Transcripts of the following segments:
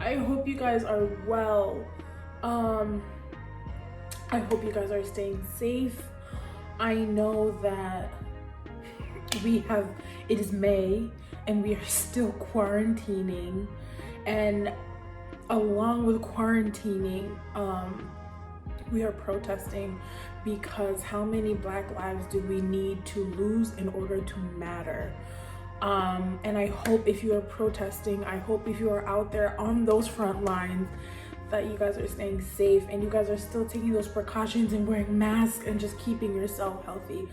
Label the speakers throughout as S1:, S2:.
S1: I hope you guys are well. I hope you guys are staying safe. I know that it is May and we are still quarantining, and along with quarantining, we are protesting because how many Black lives do we need to lose in order to matter? And I hope if you are protesting, I hope if you are out there on those front lines, that you guys are staying safe and you guys are still taking those precautions and wearing masks and just keeping yourself healthy,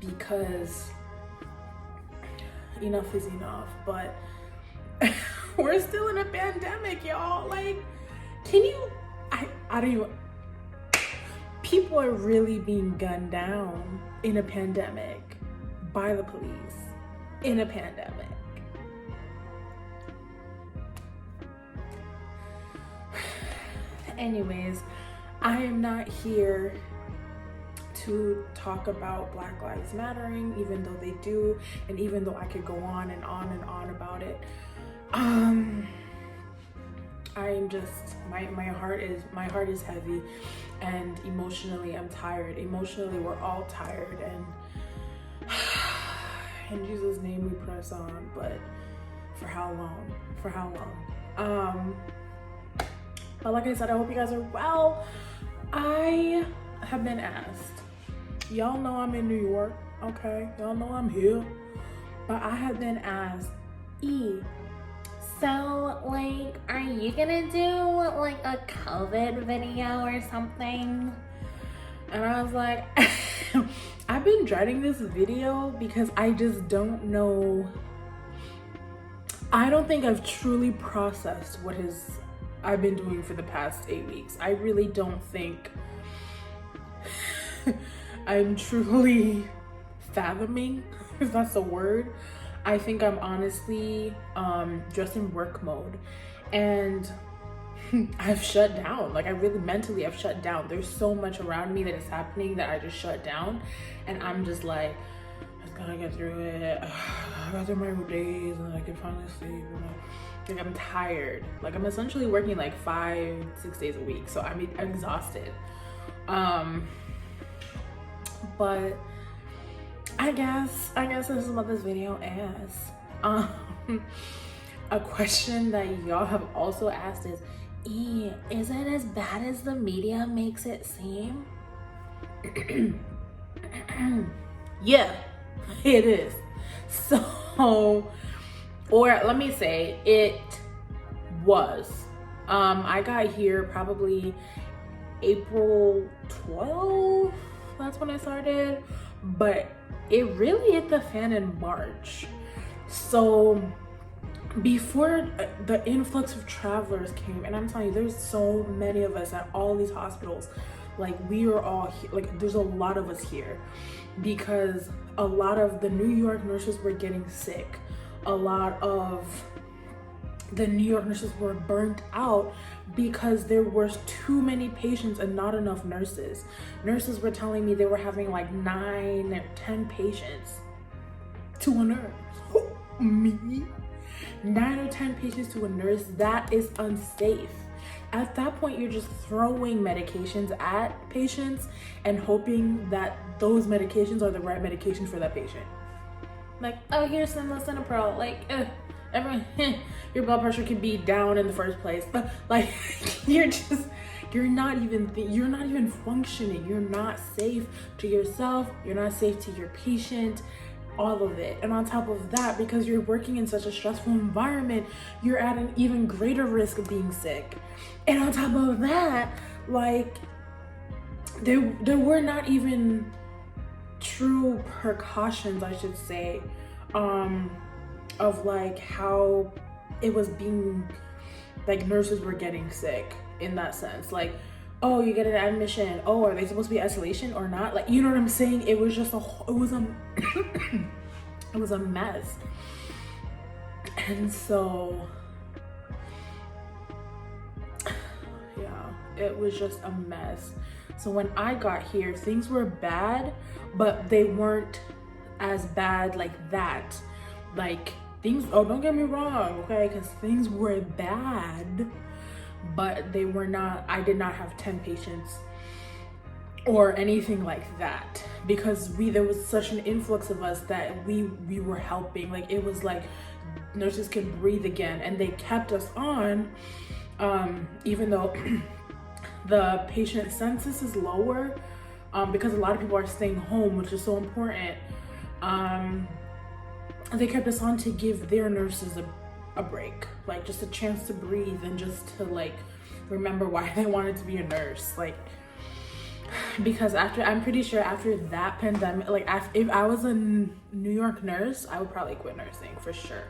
S1: because enough is enough. But we're still in a pandemic, y'all. Like, I don't even, people are really being gunned down in a pandemic by the police in a pandemic. Anyways, I am not here to talk about Black Lives Mattering, even though they do, and even though I could go on and on and on about it. I am just, my heart is heavy, and emotionally I'm tired. Emotionally we're all tired, and in Jesus' name we press on. But for how long? But like I said, I hope you guys are well. I have been asked, y'all know I'm in New York, okay? Y'all know I'm here. But I have been asked,
S2: So, like, are you gonna do, like, a COVID video or something?
S1: and I was like, I've been dreading this video because I just don't know. I don't think I've truly processed what I've been doing for the past 8 weeks. I really don't think I'm truly fathoming, if that's a word. I think I'm honestly just in work mode, and I've shut down. Like, I really mentally I've shut down. There's so much around me that is happening that I just shut down, and I'm just like, I just gotta get through it. I got through my days and I can finally sleep. Like, I'm tired. Like, I'm essentially working like 5-6 days a week, so I'm exhausted. But I guess this is what this video is. A question that y'all have also asked is,
S2: Is it as bad as the media makes it seem?
S1: Yeah, it is. So, or let me say, it was. I got here probably April 12th. That's when I started, but it really hit the fan in March. So before the influx of travelers came, and I'm telling you, there's so many of us at all these hospitals. Like, we are all here. Like, there's a lot of us here because a lot of the New York nurses were getting sick. A lot of the New York nurses were burnt out because there were too many patients and not enough nurses. Nurses were telling me they were having like 9 or 10 patients to a nurse. Me? 9 or 10 patients to a nurse? That is unsafe. At that point, you're just throwing medications at patients and hoping that those medications are the right medication for that patient. Like, oh, here's some lisinopril. Like, your blood pressure could be down in the first place. But like, you're not even functioning. You're not safe to yourself. You're not safe to your patient. All of it. And on top of that, because you're working in such a stressful environment, you're at an even greater risk of being sick. And on top of that, like, there were not even true precautions, I should say, of like how it was being, like, nurses were getting sick in that sense. Like, oh, you get an admission. Oh, are they supposed to be isolation or not? Like, you know what I'm saying? It was just it was a mess. And so, yeah, it was just a mess. So when I got here, things were bad, but they weren't as bad like that. Like, things, oh, don't get me wrong, okay, because things were bad, but they were not, I did not have 10 patients or anything like that, because there was such an influx of us that we were helping. Like, it was like nurses could breathe again, and they kept us on, even though the patient census is lower, because a lot of people are staying home, which is so important. They kept us on to give their nurses a break, like just a chance to breathe and just to like remember why they wanted to be a nurse. Like, because I'm pretty sure after that pandemic, like if I was a New York nurse, I would probably quit nursing for sure.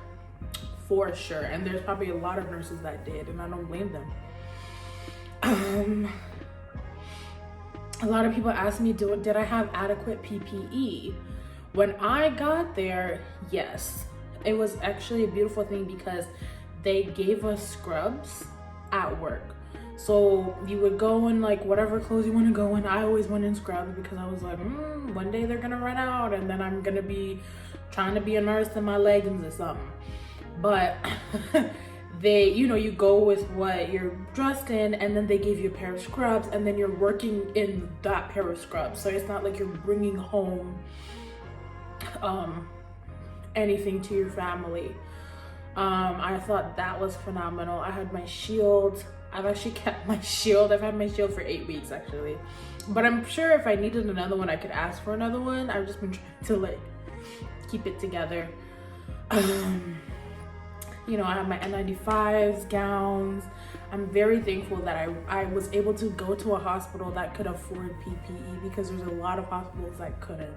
S1: And there's probably a lot of nurses that did, and I don't blame them. A lot of people ask me, did I have adequate PPE? When I got there, yes. It was actually a beautiful thing because they gave us scrubs at work. So you would go in like whatever clothes you want to go in. I always went in scrubs because I was like, one day they're gonna run out, and then I'm gonna be trying to be a nurse in my leggings or something. But they, you go with what you're dressed in, and then they give you a pair of scrubs, and then you're working in that pair of scrubs. So it's not like you're bringing home anything to your family. I thought that was phenomenal. I had my shield. I've actually kept my shield. I've had my shield for 8 weeks actually, but I'm sure if I needed another one, I could ask for another one. I've just been trying to like keep it together. I have my N95s, gowns. I'm very thankful that I was able to go to a hospital that could afford PPE, because there's a lot of hospitals that couldn't.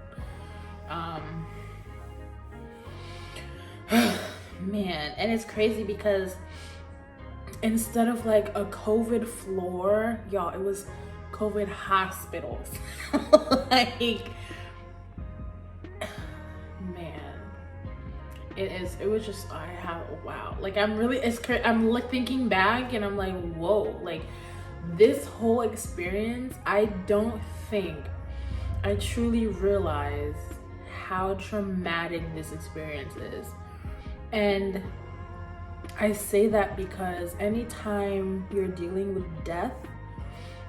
S1: Man, and it's crazy because instead of like a COVID floor, y'all, it was COVID hospitals. Like, man, it was just, wow. Like, I'm like thinking back and I'm like, whoa, like this whole experience, I don't think I truly realized how traumatic this experience is. And I say that because anytime you're dealing with death,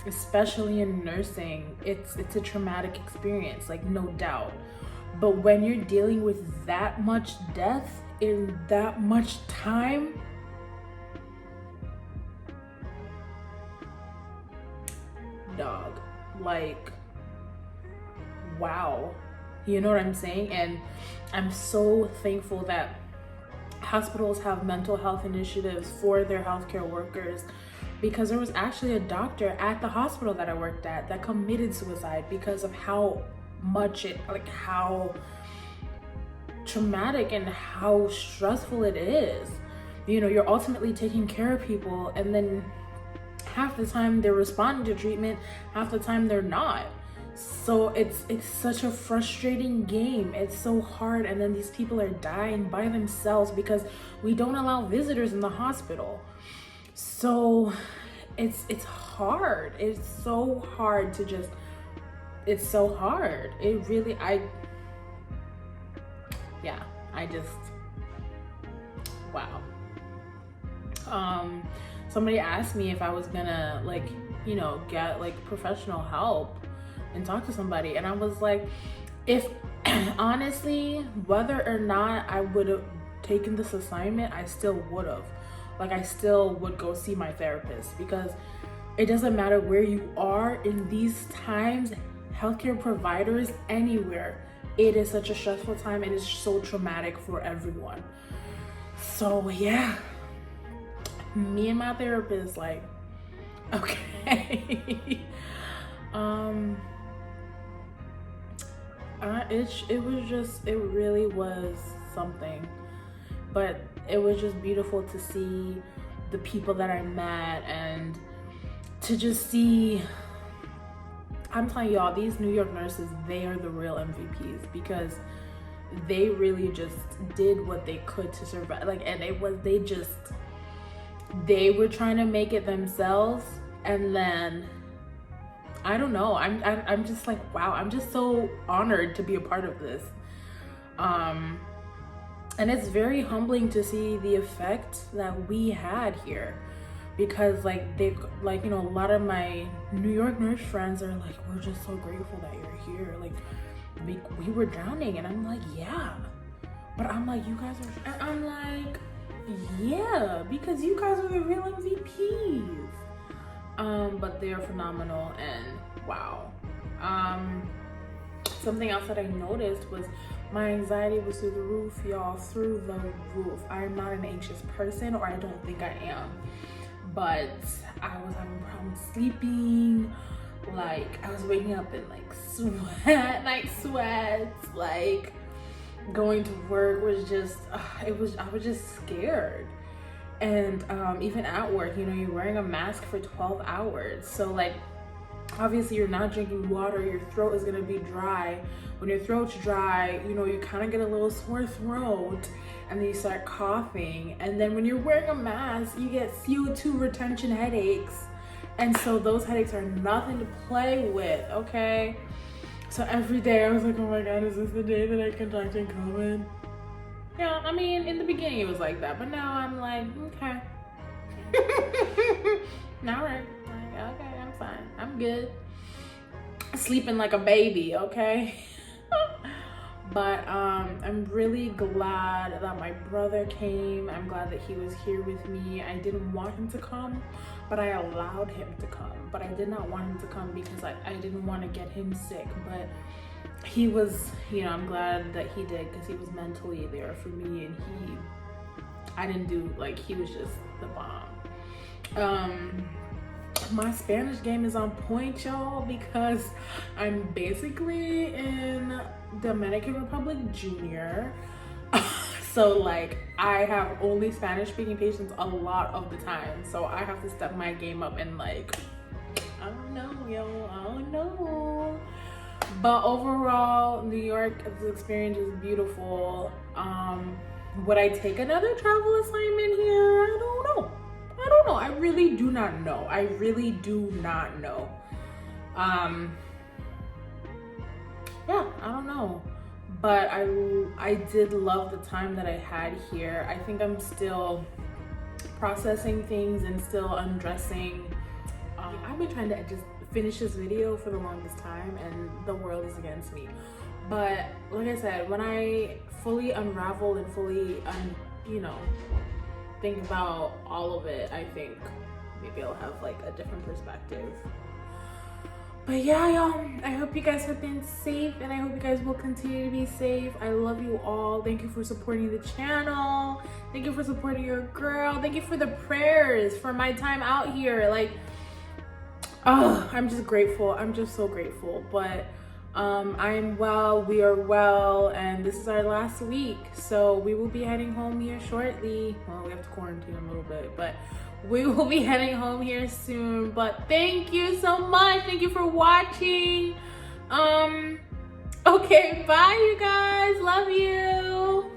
S1: especially in nursing, it's a traumatic experience, like no doubt. But when you're dealing with that much death in that much time, dog, like, wow. You know what I'm saying? And I'm so thankful that hospitals have mental health initiatives for their healthcare workers, because there was actually a doctor at the hospital that I worked at that committed suicide because of how much how traumatic and how stressful it is. You're ultimately taking care of people, and then half the time they're responding to treatment, half the time they're not. So it's such a frustrating game. It's so hard. And then these people are dying by themselves because we don't allow visitors in the hospital. So it's hard. It's so hard to just, it's so hard. It really, wow. Somebody asked me if I was gonna get like professional help and talk to somebody, and I was like, if honestly, whether or not I would have taken this assignment, I still would have. Like, I still would go see my therapist, because it doesn't matter where you are in these times, healthcare providers anywhere, it is such a stressful time and it's so traumatic for everyone. So yeah, me and my therapist, like, okay. It really was something, but it was just beautiful to see the people that I met, and to just see, I'm telling y'all, these New York nurses, they are the real MVPs, because they really just did what they could to survive. Like, and they were trying to make it themselves, and then I don't know, I'm just like, wow, I'm just so honored to be a part of this. And it's very humbling to see the effect that we had here, because like you know, a lot of my New York nurse friends are like, we're just so grateful that you're here. Like we were drowning. And I'm like, yeah, but I'm like, you guys are, and I'm like, yeah, because you guys are the real MVPs. But they're phenomenal, and wow. Something else that I noticed was my anxiety was through the roof, y'all, through the roof. I am not an anxious person, or I don't think I am, but I was having problems sleeping. Like I was waking up in like night sweats, like going to work was just, I was just scared. And even at work, you know, you're wearing a mask for 12 hours. So like, obviously you're not drinking water, your throat is gonna be dry. When your throat's dry, you know, you kind of get a little sore throat, and then you start coughing. And then when you're wearing a mask, you get CO2 retention headaches. And so those headaches are nothing to play with, okay? So every day I was like, oh my God, is this the day that I contracted COVID? Yeah, I mean, in the beginning it was like that, but now I'm like, okay. All right, like, okay, I'm fine, I'm good. Sleeping like a baby, okay? But I'm really glad that my brother came. I'm glad that he was here with me. I didn't want him to come, but I allowed him to come. But I did not want him to come because I didn't want to get him sick. But he was, you know, I'm glad that he did, because he was mentally there for me, and I didn't do, like, he was just the bomb. My Spanish game is on point, y'all, because I'm basically in Dominican Republic Junior. So like, I have only Spanish speaking patients a lot of the time, so I have to step my game up, and like, I don't know, yo, I don't know. But overall, New York, this experience is beautiful. Would I take another travel assignment here? I don't know. I really do not know. I really do not know. Yeah, I don't know. But I did love the time that I had here. I think I'm still processing things and still undressing. I've been trying to just finish this video for the longest time, and the world is against me. But like I said, when I fully unravel and fully, you know, think about all of it, I think maybe I'll have like a different perspective. But yeah, y'all, I hope you guys have been safe, and I hope you guys will continue to be safe. I love you all. Thank you for supporting the channel. Thank you for supporting your girl. Thank you for the prayers for my time out here. Like, oh, I'm just grateful. I'm just so grateful. But I'm well, we are well, and this is our last week. So we will be heading home here shortly. Well, we have to quarantine a little bit, but we will be heading home here soon. But thank you so much. Thank you for watching. Okay, bye you guys. Love you.